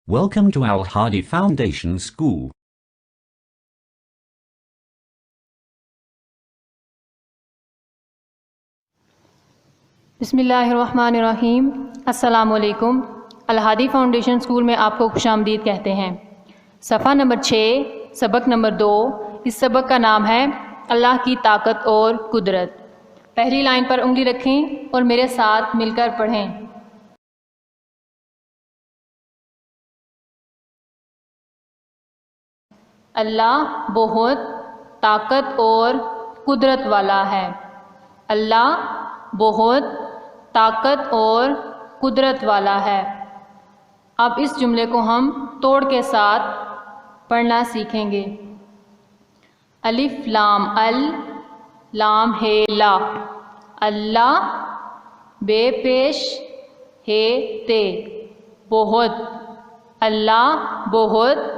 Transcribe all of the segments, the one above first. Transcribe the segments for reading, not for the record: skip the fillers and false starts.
Welcome to Al Hadi Foundation School. बिस्मिल्लाहिर्रहमानिर्रहीम। अस्सलामुअलैकुम। अल Hadi foundation school में आपको खुशामदीद कहते हैं। सफ़ा नंबर 6, सबक नंबर 2। इस सबक का नाम है अल्लाह की ताकत और कुदरत। पहली लाइन पर उंगली रखें और मेरे साथ मिलकर पढ़ें। अल्लाह बहुत ताकत और कुदरत वाला है। अल्लाह बहुत ताकत और कुदरत वाला है। अब इस जुमले को हम तोड़ के साथ पढ़ना सीखेंगे। अलिफ लाम अल, लाम हे ला, अल्लाह बे पेश हे ते, बहुत, अल्लाह बहुत,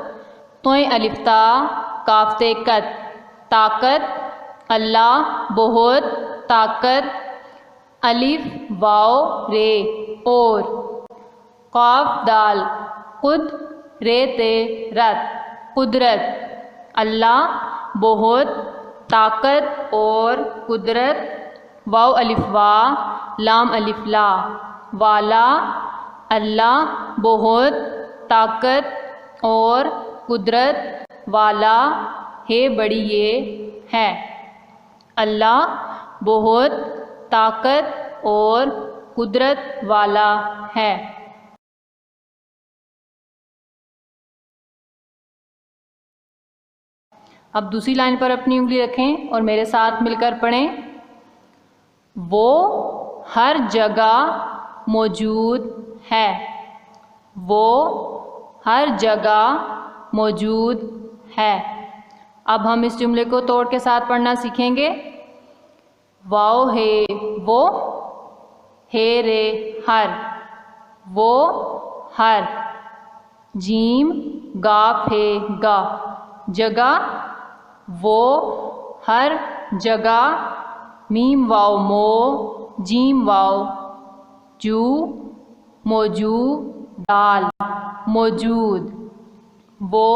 तोय अलिफ्ता काफ्ते कत, ताकत, अल्लाह बहुत ताकत, अलिफ वाओ रे और, काफ दाल खुद रे ते रत, कुदरत, अल्लाह बहुत ताकत और कुदरत, वाओ अलिफ वा, लाम अलिफ ला, वाला, अल्लाह बहुत ताकत और कुदरत वाला, है बड़ी ये है। अल्लाह बहुत ताकत और कुदरत वाला है। अब दूसरी लाइन पर अपनी उंगली रखें और मेरे साथ मिलकर पढ़ें। वो हर जगह मौजूद है। वो हर जगह मौजूद है। अब हम इस जुमले को तोड़ के साथ पढ़ना सीखेंगे। वाओ है वो, हे रे हर, वो हर, जीम गाफ है गा, जगह, वो हर जगह, मीम वाओ मो, जीम वाओ जू, मौजूद, दाल मौजूद, वो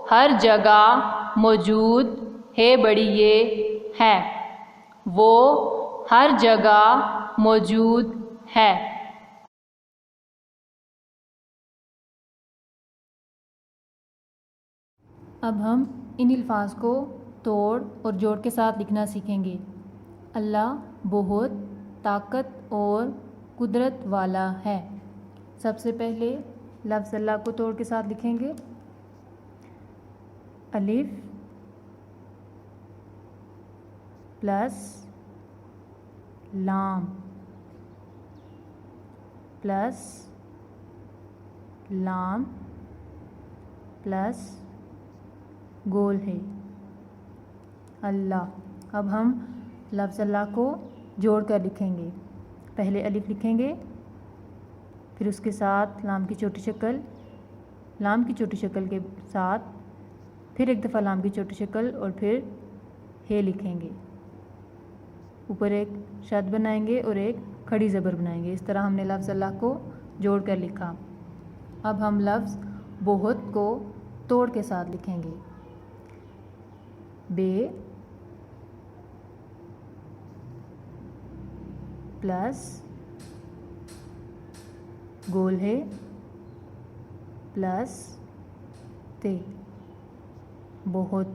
हर जगह मौजूद, है बड़ी ये है। वो हर जगह मौजूद है। अब हम इन अल्फाज को तोड़ और जोड़ के साथ लिखना सीखेंगे। अल्लाह बहुत ताकत और कुदरत वाला है। सबसे पहले लफ्ज़ अल्लाह को तोड़ के साथ लिखेंगे। अलिफ प्लस लाम प्लस लाम प्लस गोल है, अल्लाह। अब हम लफ्ज़ अल्लाह को जोड़ कर लिखेंगे। पहले अलिफ लिखेंगे, फिर उसके साथ लाम की छोटी शक्ल, लाम की छोटी शक्ल के साथ फिर एक दफ़ा लाम की छोटी शक्ल और फिर हे लिखेंगे। ऊपर एक शद बनाएंगे और एक खड़ी ज़बर बनाएंगे। इस तरह हमने लफ्ज़ अल्लाह को जोड़ कर लिखा। अब हम लफ्ज़ बहुत को तोड़ के साथ लिखेंगे। बे प्लस गोल है प्लस ते, बहुत।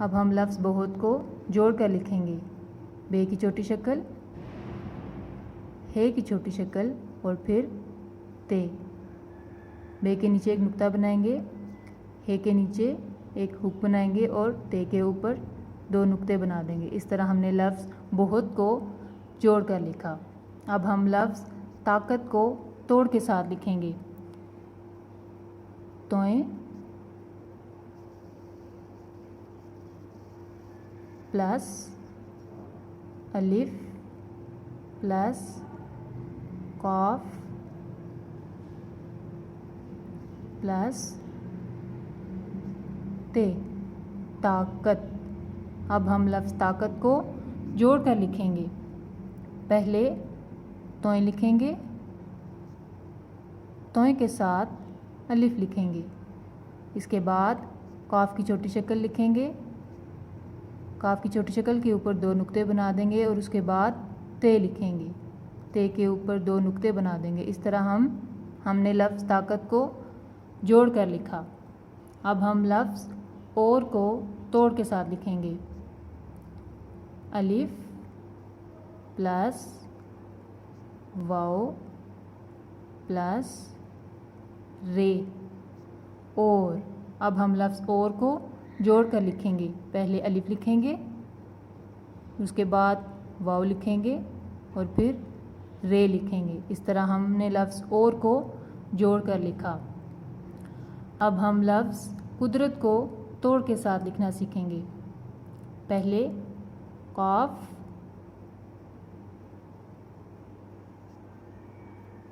अब हम लफ्ज़ बहुत को जोड़ कर लिखेंगे। बे की छोटी शक्ल, हे की छोटी शक्ल और फिर ते। बे के नीचे एक नुक्ता बनाएंगे, हे के नीचे एक हुक बनाएंगे और ते के ऊपर दो नुक्ते बना देंगे। इस तरह हमने लफ्ज़ बहुत को जोड़ कर लिखा। अब हम लफ्ज़ ताकत को तोड़ के साथ लिखेंगे। तोय प्लस अलिफ प्लस काफ प्लस ते, ताकत। अब हम लफ्ज़ ताकत को जोड़ कर लिखेंगे। पहले तोय लिखेंगे, तोय के साथ अलिफ लिखेंगे। इसके बाद काफ की छोटी शक्ल लिखेंगे। काफ की छोटी शक्ल के ऊपर 2 नुक्ते बना देंगे और उसके बाद ते लिखेंगे। ते के ऊपर 2 नुक्ते बना देंगे। इस तरह हमने लफ्ज़ ताकत को जोड़ कर लिखा। अब हम लफ्ज़ और को तोड़ के साथ लिखेंगे। अलिफ प्लस वाओ प्लस रे और। अब हम लफ्ज़ और को जोड़ कर लिखेंगे। पहले अलिफ लिखेंगे, उसके बाद वाओ लिखेंगे और फिर रे लिखेंगे। इस तरह हमने लफ्ज़ और को जोड़ कर लिखा। अब हम लफ्ज़ कुदरत को तोड़ के साथ लिखना सीखेंगे। पहले काफ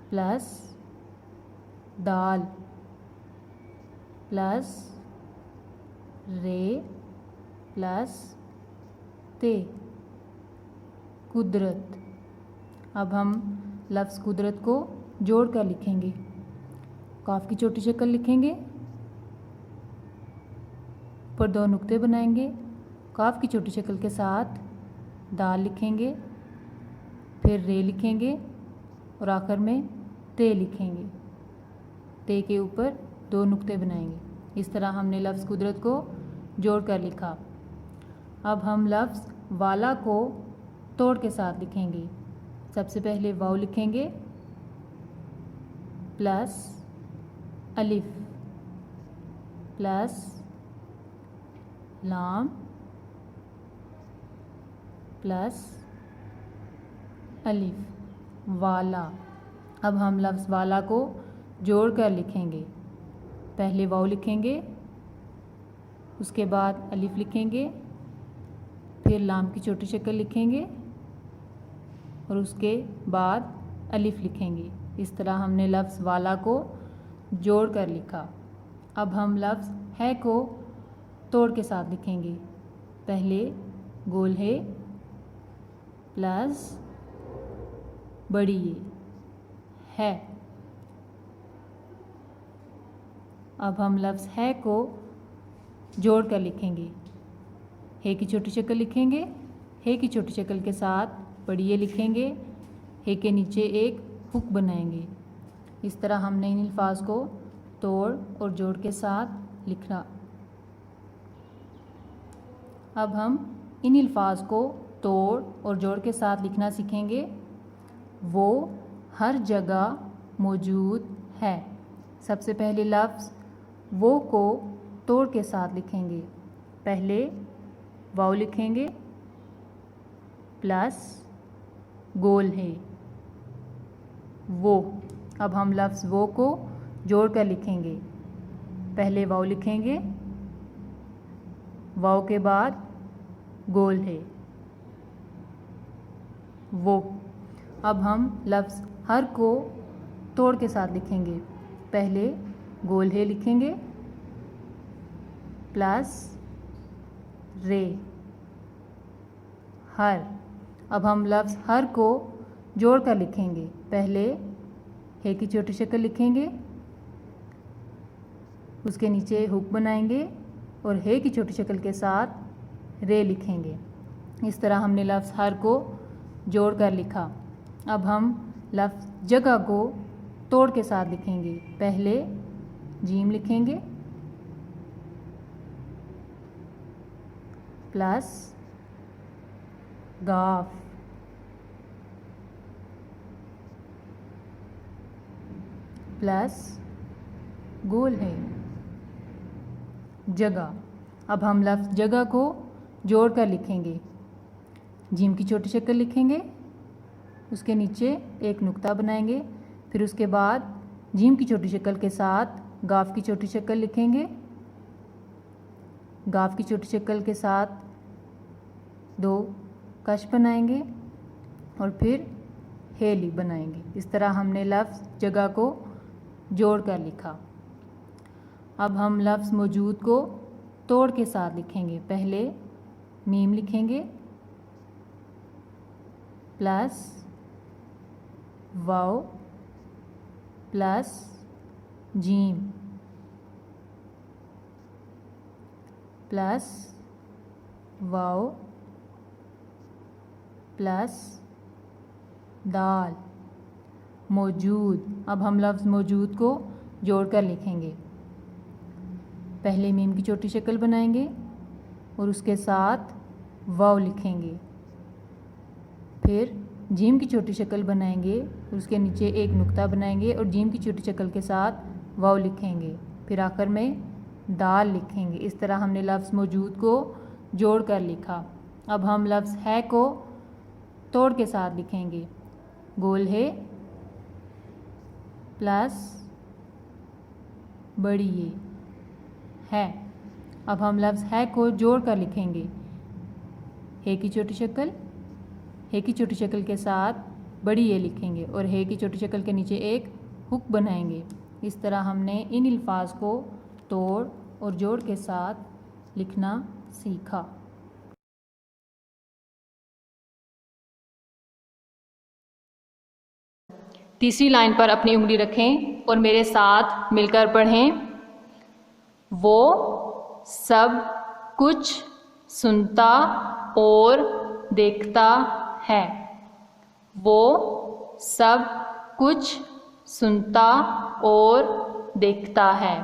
प्लस दाल प्लस रे प्लस ते, कुदरत। अब हम लफ्ज़ कुदरत को जोड़ कर लिखेंगे। काफ की छोटी शक्ल लिखेंगे, ऊपर 2 नुक्ते बनाएंगे। काफ की छोटी शक्ल के साथ दाल लिखेंगे, फिर रे लिखेंगे और आखिर में ते लिखेंगे। ते के ऊपर 2 नुक्ते बनाएंगे। इस तरह हमने लफ्ज़ कुदरत को जोड़ कर लिखा। अब हम लफ्ज़ वाला को तोड़ के साथ लिखेंगे। सबसे पहले वाव लिखेंगे प्लस अलिफ प्लस लाम प्लस अलिफ, वाला। अब हम लफ्ज़ वाला को जोड़ कर लिखेंगे। पहले वाव लिखेंगे, उसके बाद अलिफ लिखेंगे, फिर लाम की छोटी शक्ल लिखेंगे और उसके बाद अलिफ लिखेंगे। इस तरह हमने लफ्ज़ वाला को जोड़ कर लिखा। अब हम लफ्ज़ है को तोड़ के साथ लिखेंगे। पहले गोल प्लस बड़ी है। अब हम लफ्ज़ है को जोड़ कर लिखेंगे। है की छोटी शक्ल लिखेंगे, है की छोटी शक्ल के साथ बड़ी ए लिखेंगे, है के नीचे एक हुक बनाएंगे। इस तरह हमने इन अल्फाज को तोड़ और जोड़ के साथ लिखना। अब हम इन अल्फाज को तोड़ और जोड़ के साथ लिखना सीखेंगे। वो हर जगह मौजूद है। सबसे पहले लफ्ज़ वो को तोड़ के साथ लिखेंगे। पहले वाव लिखेंगे प्लस गोल है वो। अब हम लफ्ज़ वो को जोड़ कर लिखेंगे। पहले वाव लिखेंगे, वाव के बाद गोल है वो। अब हम लफ्ज़ हर को तोड़ के साथ लिखेंगे। पहले गोल है लिखेंगे प्लस रे, हर। अब हम लफ्ज़ हर को जोड़ कर लिखेंगे। पहले है की छोटी शक्ल लिखेंगे, उसके नीचे हुक बनाएंगे और है की छोटी शक्ल के साथ रे लिखेंगे। इस तरह हमने लफ्ज़ हर को जोड़ कर लिखा। अब हम लफ्ज़ जगह को तोड़ के साथ लिखेंगे। पहले जीम लिखेंगे प्लस गाफ प्लस गोल है जगह। अब हम लफ्ज़ जगह को जोड़ कर लिखेंगे। जीम की छोटी शक्ल लिखेंगे, उसके नीचे एक नुक्ता बनाएंगे, फिर उसके बाद जीम की छोटी शक्ल के साथ गाफ की छोटी शक्ल लिखेंगे। गाफ की छोटी शक्ल के साथ 2 कश बनाएंगे और फिर हेली बनाएंगे। इस तरह हमने लफ्ज़ जगह को जोड़ कर लिखा। अब हम लफ्ज़ मौजूद को तोड़ के साथ लिखेंगे। पहले मीम लिखेंगे प्लस वाव प्लस जीम प्लस वाव प्लस दाल मौजूद। अब हम लफ्ज़ मौजूद को जोड़कर लिखेंगे। पहले मीम की छोटी शक्ल बनाएंगे और उसके साथ वाव लिखेंगे, फिर जीम की छोटी शक्ल बनाएंगे और उसके नीचे एक नुक्ता बनाएंगे और जीम की छोटी शक्ल के साथ वाव लिखेंगे, फिर आखिर में दाल लिखेंगे। इस तरह हमने लफ्ज़ मौजूद को जोड़ कर लिखा। अब हम लफ्ज़ है को तोड़ के साथ लिखेंगे। गोल प्लस बड़ी ये है। अब हम लफ्ज़ है को जोड़ कर लिखेंगे। है की छोटी शक्ल, है की छोटी शक्ल के साथ बड़ी ये लिखेंगे और है की छोटी शक्ल के नीचे एक हुक बनाएंगे। इस तरह हमने इन अल्फाज को तोड़ और जोड़ के साथ लिखना सीखा। तीसरी लाइन पर अपनी उंगली रखें और मेरे साथ मिलकर पढ़ें। वो सब कुछ सुनता और देखता है। वो सब कुछ सुनता और देखता है।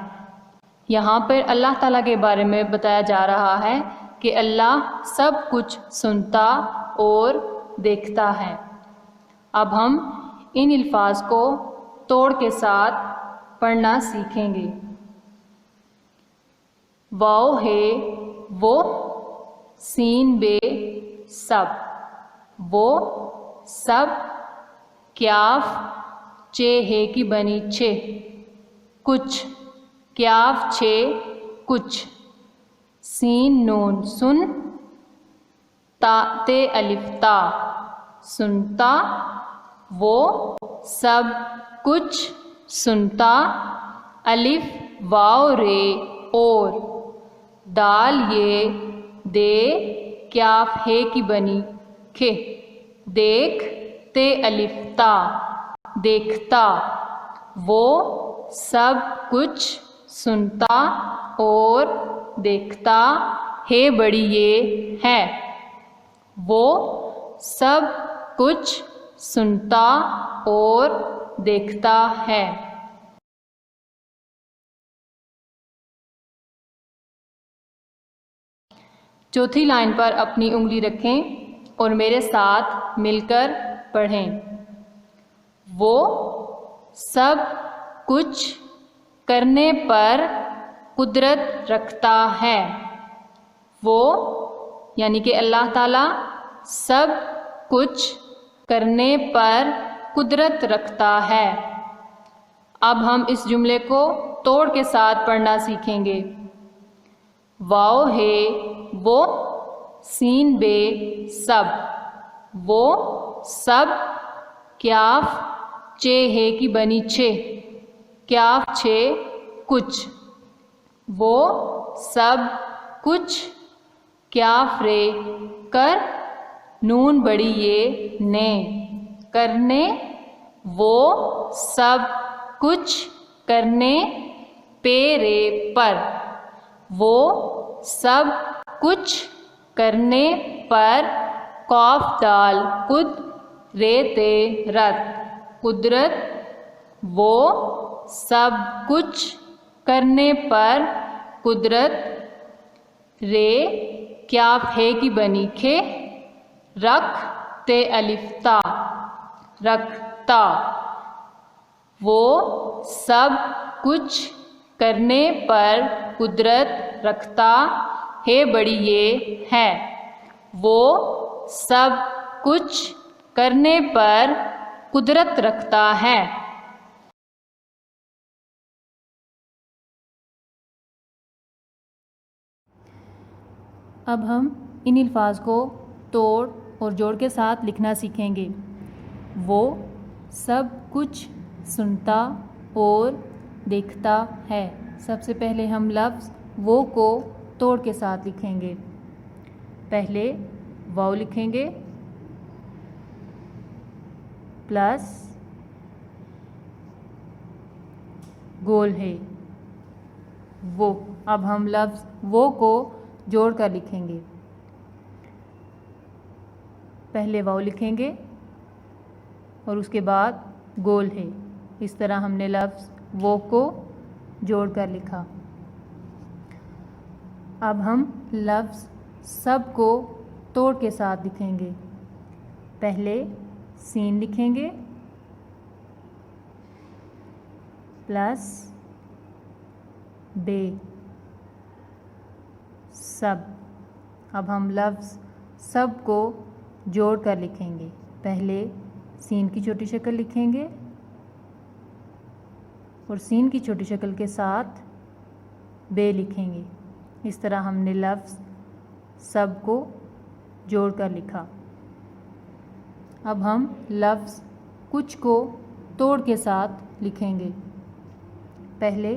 यहाँ पर अल्लाह ताला के बारे में बताया जा रहा है कि अल्लाह सब कुछ सुनता और देखता है। अब हम इन अल्फाज को तोड़ के साथ पढ़ना सीखेंगे। वाव है वो, सीन बे सब, वो सब, क्याफ चे है की बनी छे, कुछ, क्याफ छे कुछ, सीन नून सुन, ता ते अलिफ ता सुनता, वो सब कुछ सुनता, अलिफ वाव रे और, दाल ये दे क्याफ है की बनी खे, देख ते अलिफ ता देखता, वो सब कुछ सुनता और देखता है बड़ी ये है। वो सब कुछ सुनता और देखता है। चौथी लाइन पर अपनी उंगली रखें और मेरे साथ मिलकर पढ़ें। वो सब कुछ करने पर कुदरत रखता है। वो यानी कि अल्लाह ताला सब कुछ करने पर कुदरत रखता है। अब हम इस जुमले को तोड़ के साथ पढ़ना सीखेंगे। वाव है वो, सीन बे सब, वो सब, क्याफ चे है की बनी छे, क्याफ छे कुछ, वो सब कुछ, क्याफ रे कर, नून बड़ी ये ने, करने, वो सब कुछ करने, पे रे पर, वो सब कुछ करने पर, कौफ दाल कुद रे ते रत, कुदरत, वो सब कुछ करने पर कुदरत, रे क्याफ है की बनी खे, रख ते अलिफ्ता रखता, वो सब कुछ करने पर कुदरत रखता है बड़ी ये है। वो सब कुछ करने पर कुदरत रखता है। अब हम इन अल्फाज को तोड़ और जोड़ के साथ लिखना सीखेंगे। वो सब कुछ सुनता और देखता है। सबसे पहले हम लफ्ज़ वो को तोड़ के साथ लिखेंगे। पहले वाव लिखेंगे प्लस गोल है। वो, अब हम लफ्ज़ वो को जोड़ कर लिखेंगे। पहले वाव लिखेंगे और उसके बाद गोल है। इस तरह हमने लफ्ज़ वो को जोड़ कर लिखा। अब हम लफ्ज़ सब को तोड़ के साथ लिखेंगे। पहले सीन लिखेंगे प्लस बे, सब। अब हम लफ्ज़ सब को जोड़ कर लिखेंगे। पहले सीन की छोटी शक्ल लिखेंगे और सीन की छोटी शक्ल के साथ बे लिखेंगे। इस तरह हमने लफ्ज़ सब को जोड़ कर लिखा। अब हम लफ्ज़ कुछ को तोड़ के साथ लिखेंगे। पहले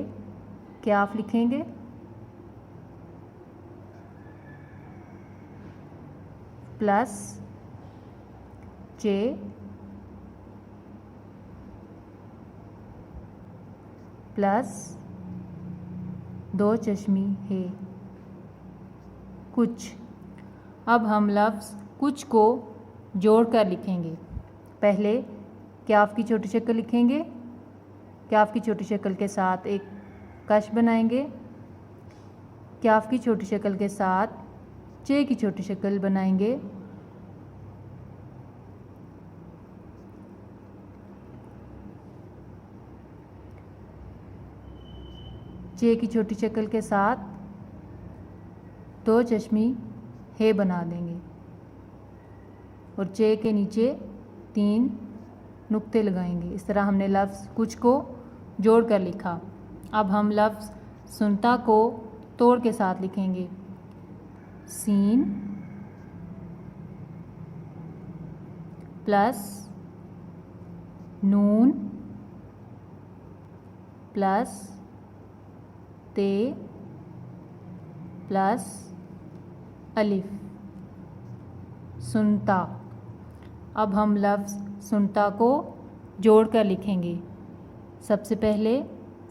क्याफ लिखेंगे प्लस चे प्लस दो चश्मी है, कुछ। अब हम लफ्ज़ कुछ को जोड़ कर लिखेंगे। पहले क्याफ की छोटी शक्ल लिखेंगे। क्याफ की छोटी शक्ल के साथ एक कश बनाएंगे। क्याफ की छोटी शक्ल के साथ चे की छोटी शक्ल बनाएंगे। चे की छोटी शक्ल के साथ दो चश्मी है बना देंगे और चे के नीचे 3 नुक्ते लगाएंगे। इस तरह हमने लफ्ज़ कुछ को जोड़ कर लिखा। अब हम लफ्ज़ सुनता को तोड़ के साथ लिखेंगे। सीन प्लस नून प्लस ते प्लस अलिफ, सुनता। अब हम लफ्ज़ सुनता को जोड़ कर लिखेंगे। सबसे पहले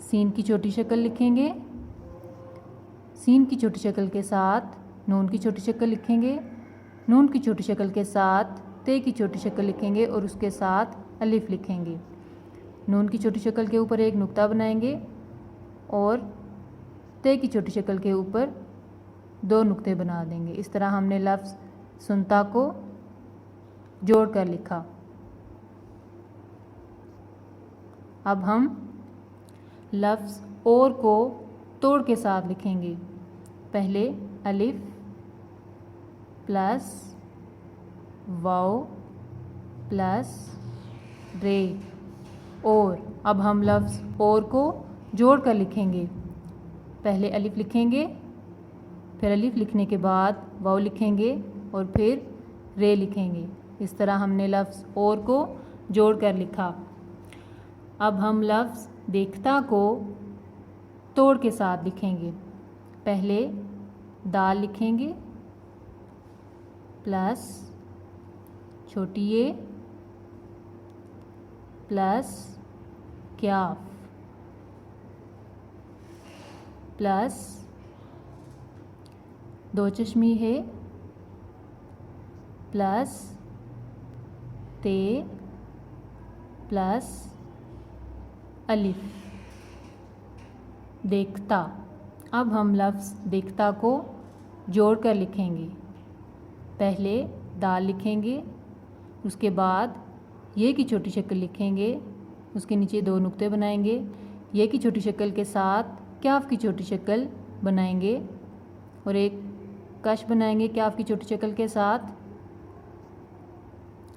सीन की छोटी शक्ल लिखेंगे। सीन की छोटी शक्ल के साथ नून की छोटी शक्ल लिखेंगे। नून की छोटी शक्ल के साथ ते की छोटी शक्ल लिखेंगे और उसके साथ अलिफ लिखेंगे। नून की छोटी शक्ल के ऊपर एक नुक्ता बनाएंगे और ते की छोटी शक्ल के ऊपर 2 नुक्ते बना देंगे। इस तरह हमने लफ्ज़ सुनता को जोड़ कर लिखा। अब हम लफ्ज़ और को तोड़ के साथ लिखेंगे। पहले अलिफ प्लस वाव प्लस रे और। अब हम लफ्ज़ और को जोड़ कर लिखेंगे। पहले अलिफ लिखेंगे, फिर अलिफ लिखने के बाद वाव लिखेंगे और फिर रे लिखेंगे। इस तरह हमने लफ्ज़ और को जोड़ कर लिखा। अब हम लफ्ज़ देखता को तोड़ के साथ लिखेंगे। पहले दाल लिखेंगे प्लस छोटी ए प्लस क्याफ प्लस 2 चश्मी है प्लस ते प्लस अलिफ, देखता। अब हम लफ्ज़ देखता को जोड़ कर लिखेंगे। पहले दाल लिखेंगे, उसके बाद ये की छोटी शक्ल लिखेंगे, उसके नीचे 2 नुक्ते बनाएंगे। ये की छोटी शक्ल के साथ क्याफ की छोटी शक्ल बनाएंगे और एक कश बनाएंगे क्याफ की छोटी शक्ल के साथ।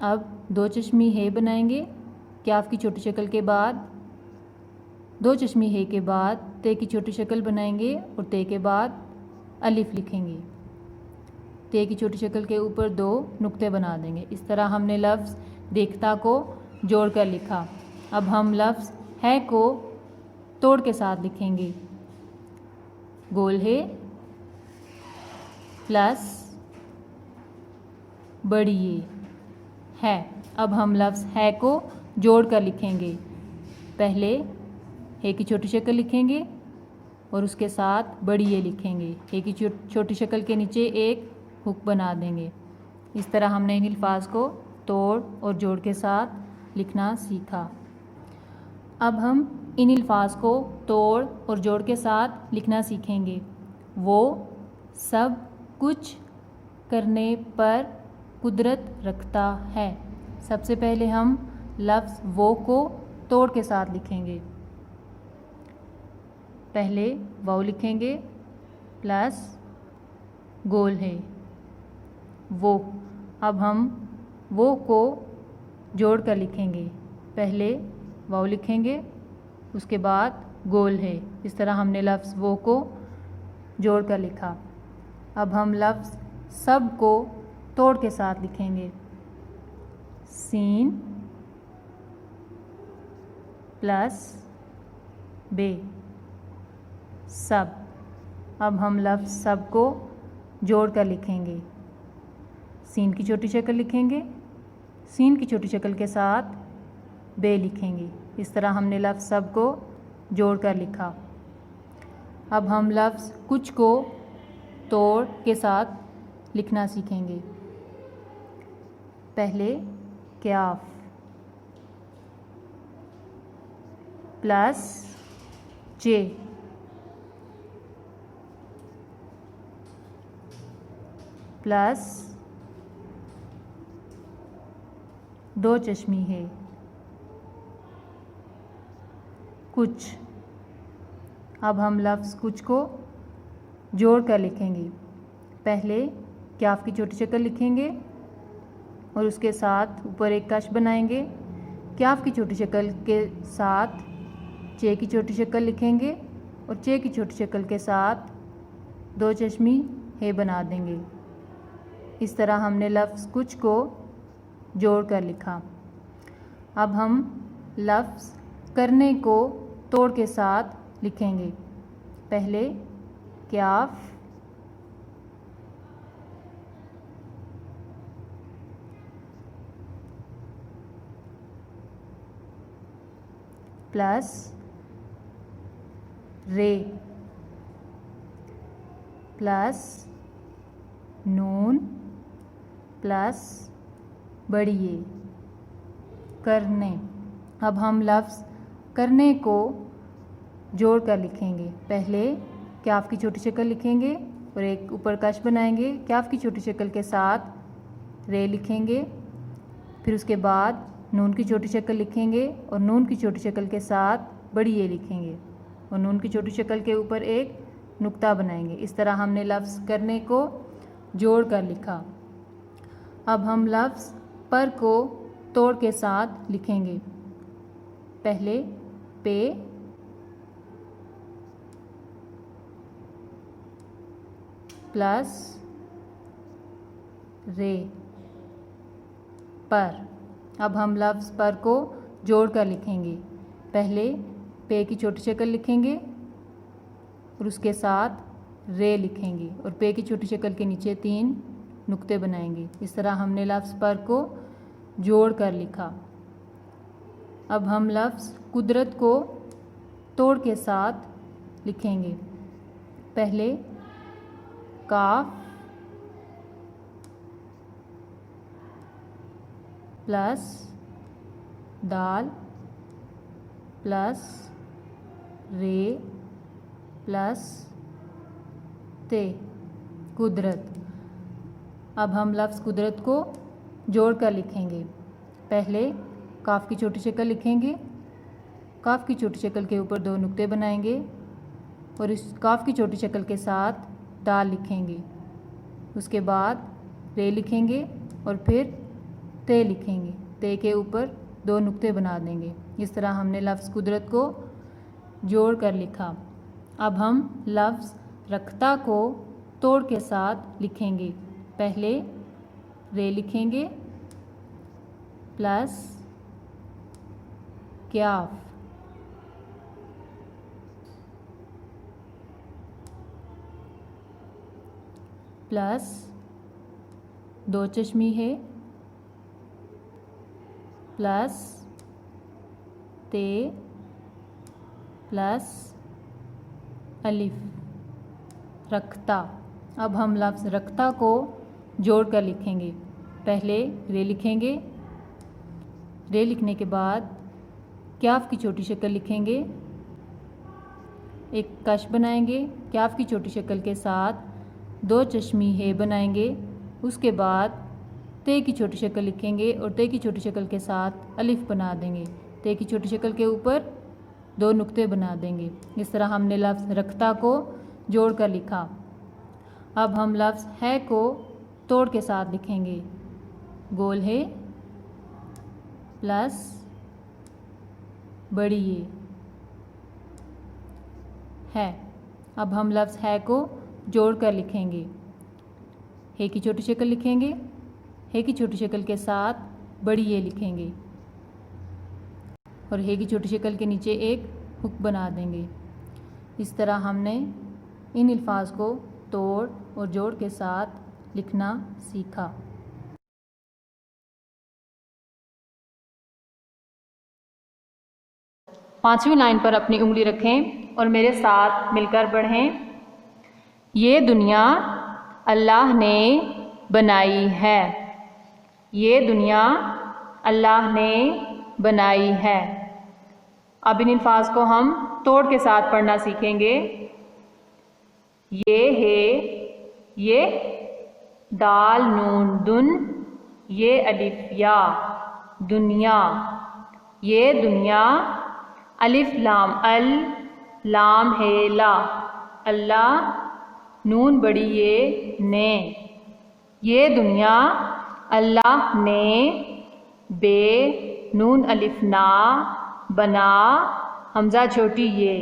अब 2 चश्मी है बनाएंगे क्याफ की छोटी शक्ल के बाद। 2 चश्मी है के बाद ते की छोटी शक्ल बनाएंगे और ते के बाद अलिफ लिखेंगे। ते की छोटी शक्ल के ऊपर 2 नुक्ते बना देंगे। इस तरह हमने लफ्ज़ देखता को जोड़ कर लिखा। अब हम लफ्ज़ है को तोड़ के साथ लिखेंगे। गोल प्लस बड़ी है। अब हम लफ्ज़ है को जोड़ कर लिखेंगे। पहले हे की छोटी शक्ल लिखेंगे और उसके साथ बड़ी ए लिखेंगे। हे की छोटी शक्ल के नीचे एक हुक बना देंगे। इस तरह हमने इन अल्फाज को तोड़ और जोड़ के साथ लिखना सीखा। अब हम इन अल्फाज को तोड़ और जोड़ के साथ लिखना सीखेंगे। वो सब कुछ करने पर कुदरत रखता है। सबसे पहले हम लफ्ज़ वो को तोड़ के साथ लिखेंगे। पहले वाव लिखेंगे प्लस गोल है वो। अब हम वो को जोड़ कर लिखेंगे। पहले वाव लिखेंगे, उसके बाद गोल है। इस तरह हमने लफ्ज़ वो को जोड़ कर लिखा। अब हम लफ्ज़ सब को तोड़ के साथ लिखेंगे। सीन प्लस बे सब। अब हम लफ्ज़ सब को जोड़ कर लिखेंगे। सीन की छोटी शक्ल लिखेंगे, सीन की छोटी शक्ल के साथ बे लिखेंगे। इस तरह हमने लफ्ज़ सब को जोड़ कर लिखा। अब हम लफ्ज़ कुछ को तोड़ के साथ लिखना सीखेंगे। पहले क्याफ प्लस जे प्लस दो चश्मी है कुछ। अब हम लफ्ज़ कुछ को जोड़ कर लिखेंगे। पहले क्याफ की छोटी शक्ल लिखेंगे और उसके साथ ऊपर एक कश बनाएंगे। क्याफ की छोटी शक्ल के साथ चे की छोटी शक्ल लिखेंगे और चे की छोटी शक्ल के साथ दो चश्मी है बना देंगे। इस तरह हमने लफ्ज़ कुछ को जोड़ कर लिखा। अब हम लफ्ज़ करने को तोड़ के साथ लिखेंगे। पहले क्याफ प्लस रे प्लस नून प्लस बड़ी ए करने। अब हम लफ्ज़ करने को जोड़ कर लिखेंगे। पहले क्याफ की छोटी शक्ल लिखेंगे और एक ऊपर कश बनाएंगे। क्याफ की छोटी शक्ल के साथ रे लिखेंगे, फिर उसके बाद नून की छोटी शक्ल लिखेंगे और नून की छोटी शक्ल के साथ बड़ी ए लिखेंगे और नून की छोटी शक्ल के ऊपर एक नुक्ता बनाएंगे। इस तरह हमने लफ्ज़ करने को जोड़ कर लिखा। अब हम लफ्ज़ पर को तोड़ के साथ लिखेंगे। पहले पे प्लस रे पर। अब हम लफ्ज़ पर को जोड़ कर लिखेंगे। पहले पे की छोटी शक्ल लिखेंगे और उसके साथ रे लिखेंगे और पे की छोटी शक्ल के नीचे 3 नुक्ते बनाएंगे। इस तरह हमने लफ्ज़ पर को जोड़ कर लिखा। अब हम लफ्ज़ कुदरत को तोड़ के साथ लिखेंगे। पहले काफ प्लस दाल प्लस रे प्लस ते कुदरत। अब हम लफ्ज़ कुदरत को जोड़ कर लिखेंगे। पहले काफ की छोटी शक्ल लिखेंगे, काफ की छोटी शक्ल के ऊपर 2 नुक्ते बनाएंगे और इस काफ की छोटी शक्ल के साथ दाल लिखेंगे। उसके बाद रे लिखेंगे और फिर ते लिखेंगे। ते के ऊपर 2 नुक्ते बना देंगे। इस तरह हमने लफ्ज़ कुदरत को जोड़ कर लिखा। अब हम लफ्ज़ रखता को तोड़ के साथ लिखेंगे। पहले रे लिखेंगे प्लस क्याफ प्लस 2 चश्मी है प्लस ते प्लस अलिफ, रख्ता। अब हम लफ्ज़ रख्ता को जोड़ कर लिखेंगे। पहले रे लिखेंगे, रे लिखने के बाद क्याफ की छोटी शक्ल लिखेंगे, एक कश बनाएंगे, क्याफ की छोटी शक्ल के साथ 2 चश्मी हे बनाएंगे। उसके बाद ते की छोटी शक्ल लिखेंगे और ते की छोटी शक्ल के साथ अलिफ बना देंगे। ते की छोटी शक्ल के ऊपर 2 नुक्ते बना देंगे। इस तरह हमने लफ्ज़ रख्ता को जोड़ कर लिखा। अब हम लफ्ज़ है को तोड़ के साथ लिखेंगे। गोल है प्लस बड़ी ये है। अब हम लफ्ज़ है को जोड़ कर लिखेंगे। हे की छोटी शक्ल लिखेंगे, हे की छोटी शक्ल के साथ बड़ी ये लिखेंगे और हे की छोटी शक्ल के नीचे एक हुक बना देंगे। इस तरह हमने इन अल्फाज को तोड़ और जोड़ के साथ लिखना सीखा। पांचवी लाइन पर अपनी उंगली रखें और मेरे साथ मिलकर पढ़ें। ये दुनिया अल्लाह ने बनाई है। ये दुनिया अल्लाह ने बनाई है। अब इन अल्फाज को हम तोड़ के साथ पढ़ना सीखेंगे। ये है, ये दाल नून दुन, ये अलिफ या, दुनिया। ये दुनिया अलिफ लाम अल, लाम है ला, अल्लाह, नून बड़ी ये ने। ये दुनिया अल्लाह ने बे, नून अलिफ ना, बना, हमजा छोटी ये,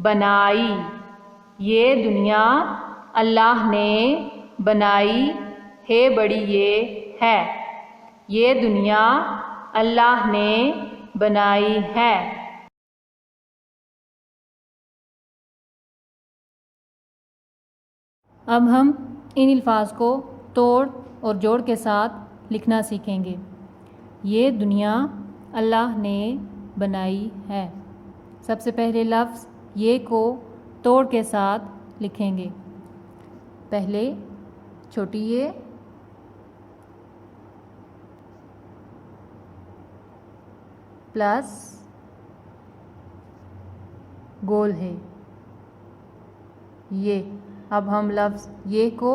बनाई। ये दुनिया अल्लाह ने बनाई है बड़ी ये है। ये दुनिया अल्लाह ने बनाई है। अब हम इन अल्फाज को तोड़ और जोड़ के साथ लिखना सीखेंगे। ये दुनिया अल्लाह ने बनाई है। सबसे पहले लफ्ज़ ये को तोड़ के साथ लिखेंगे। पहले छोटी ये, प्लस गोल है ये। अब हम लफ्ज़ ये को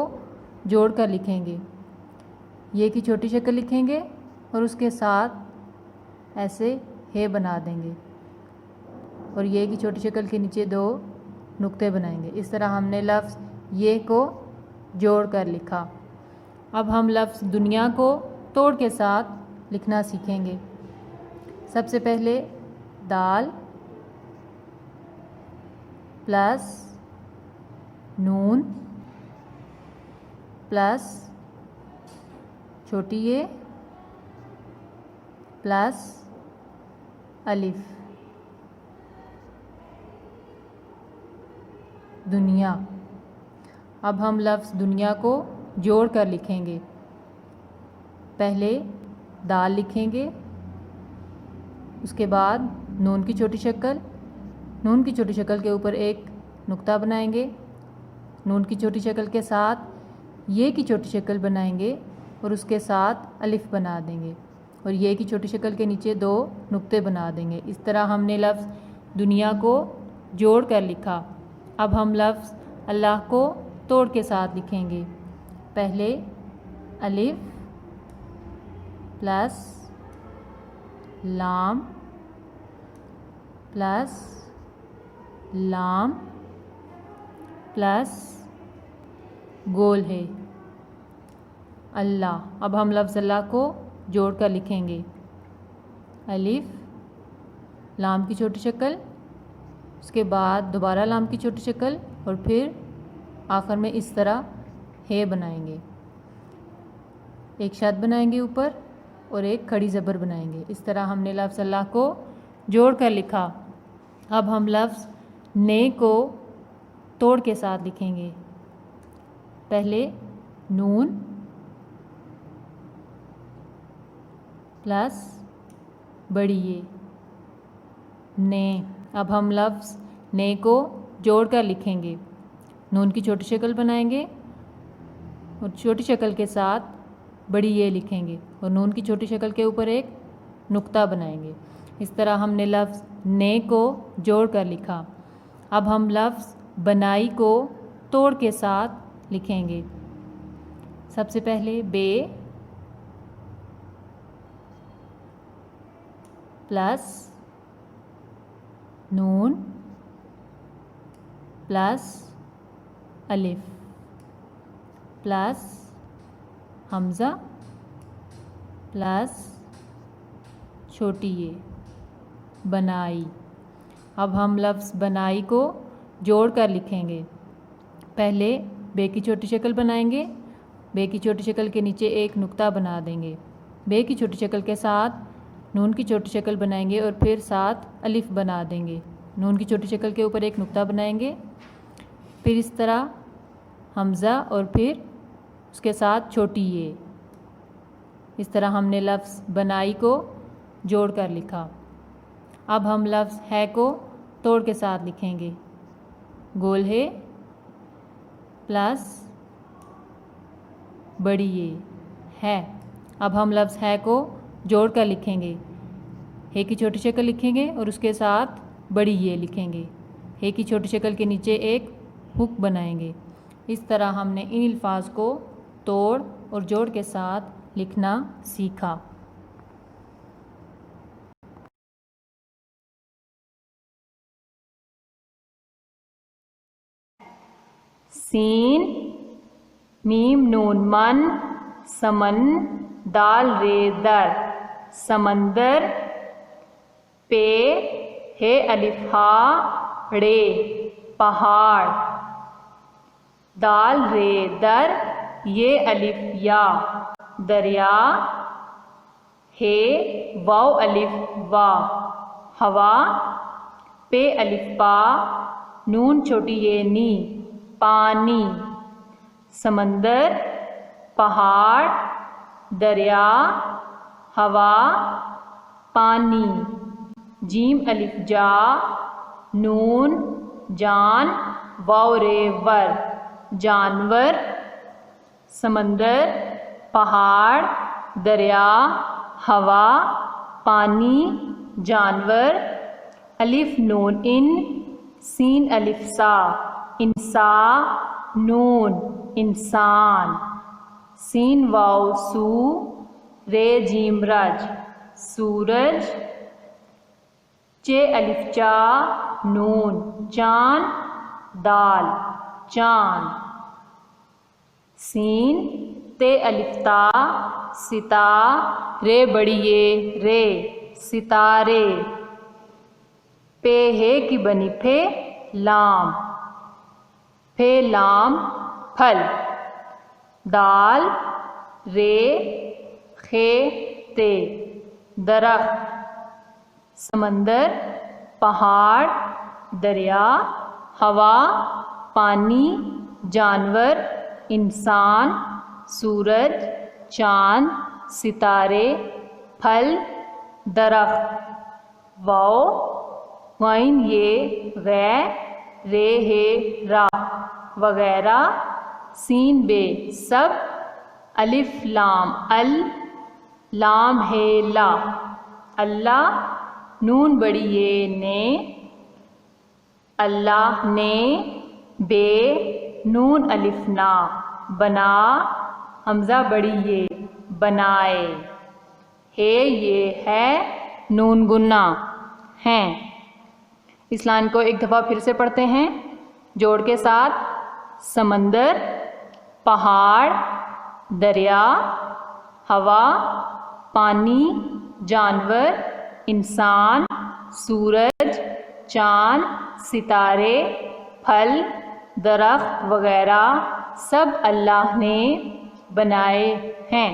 जोड़ कर लिखेंगे। ये की छोटी शक्ल लिखेंगे और उसके साथ ऐसे हे बना देंगे और ये की छोटी शक्ल के नीचे 2 नुक्ते बनाएंगे। इस तरह हमने लफ्ज़ ये को जोड़ कर लिखा। अब हम लफ्ज़ दुनिया को तोड़ के साथ लिखना सीखेंगे। सबसे पहले दाल प्लस नून प्लस छोटी ये प्लस अलिफ, दुनिया। अब हम लफ्ज़ दुनिया को जोड़ कर लिखेंगे। पहले दाल लिखेंगे, उसके बाद नून की छोटी शक्ल, नून की छोटी शक्ल के ऊपर एक नुक्ता बनाएंगे, नून की छोटी शक्ल के साथ ये की छोटी शक्ल बनाएंगे और उसके साथ अलिफ बना देंगे और ये की छोटी शक्ल के नीचे 2 नुक्ते बना देंगे। इस तरह हमने लफ्ज़ दुनिया को जोड़ कर लिखा। अब हम लफ्ज़ अल्लाह को तोड़ के साथ लिखेंगे। पहले अलिफ प्लस लाम प्लस लाम प्लस गोल है अल्लाह। अब हम लफ्ज़ अल्लाह को जोड़ कर लिखेंगे। अलिफ, लाम की छोटी शक्ल, उसके बाद दोबारा लाम की छोटी शक्ल और फिर आखिर में इस तरह हे बनाएंगे। एक शद बनाएंगे ऊपर और एक खड़ी ज़बर बनाएंगे। इस तरह हमने लफ्ज़ अल्लाह को जोड़ कर लिखा। अब हम लफ्ज़ ने को तोड़ के साथ लिखेंगे। पहले नून प्लस बड़ी ये ने। अब हम लफ्ज़ ने को जोड़कर लिखेंगे। नून की छोटी शक्ल बनाएंगे और छोटी शक्ल के साथ बड़ी ये लिखेंगे और नून की छोटी शक्ल के ऊपर एक नुक्ता बनाएंगे। इस तरह हमने लफ्ज़ ने को जोड़कर लिखा। अब हम लफ्ज़ बनाई को तोड़ के साथ लिखेंगे। सबसे पहले बे प्लस नून प्लस अलिफ प्लस हमज़ा प्लस छोटी ये बनाई। अब हम लफ्ज़ बनाई को जोड़ कर लिखेंगे। पहले बे की छोटी शक्ल बनाएंगे, बे की छोटी शक्ल के नीचे एक नुक्ता बना देंगे। बे की छोटी शक्ल के साथ नून की छोटी शक्ल बनाएंगे और फिर साथ अलिफ बना देंगे। नून की छोटी शक्ल के ऊपर एक नुक्ता बनाएंगे, फिर इस तरह हमज़ा और फिर उसके साथ छोटी ये। इस तरह हमने लफ्ज़ बनाई को जोड़ कर लिखा। अब हम लफ्ज़ है को तोड़ के साथ लिखेंगे। गोल है प्लस बड़ी ये है। अब हम लफ्ज़ है को जोड़ कर लिखेंगे। है की छोटी शक्ल लिखेंगे और उसके साथ बड़ी ये लिखेंगे। है की छोटी शक्ल के नीचे एक हुक बनाएंगे। इस तरह हमने इन अल्फाज को तोड़ और जोड़ के साथ लिखना सीखा। सीन मीम नून मन समन दाल रे दर समंदर पे हे अलिफ हा रे पहाड़ दाल रे दर ये अलिफ या दरिया हे वाव अलिफ वा हवा पे अलिफ पा नून छोटी ये नी पानी समंदर पहाड़ दरिया हवा पानी जीम अलिफ जा नून जान वाव रे वर जानवर समंदर पहाड़ दरिया हवा पानी जानवर अलिफ नून इन सीन अलिफ सा इंसा नून इंसान सीन वाव सू रे जीम रज सूरज चे अलिफ चा नून चांद दाल चांद सीन ते अलिफ ता सिता रे बड़ी ये रे सितारे पे है की बनी फे लाम फे लाम फल दाल रे खे ते दरख्त समंदर पहाड़ दरिया हवा पानी जानवर इंसान सूरज चांद सितारे फल दरख्त वाओ वाइन ये गै रे हे रा वगैरह सीन बे सब अलिफ लाम अल लाम है ला अल्लाह नून बड़ी ये ने अल्लाह ने बे नून अलिफ ना बना हमज़ा बड़ी ये बनाए हे ये है नून गुन्ना हैं। इस लाइन को एक दफ़ा फिर से पढ़ते हैं जोड़ के साथ। समंदर पहाड़ दरिया हवा पानी जानवर इंसान सूरज चाँद सितारे फल दरख्त वगैरह सब अल्लाह ने बनाए हैं।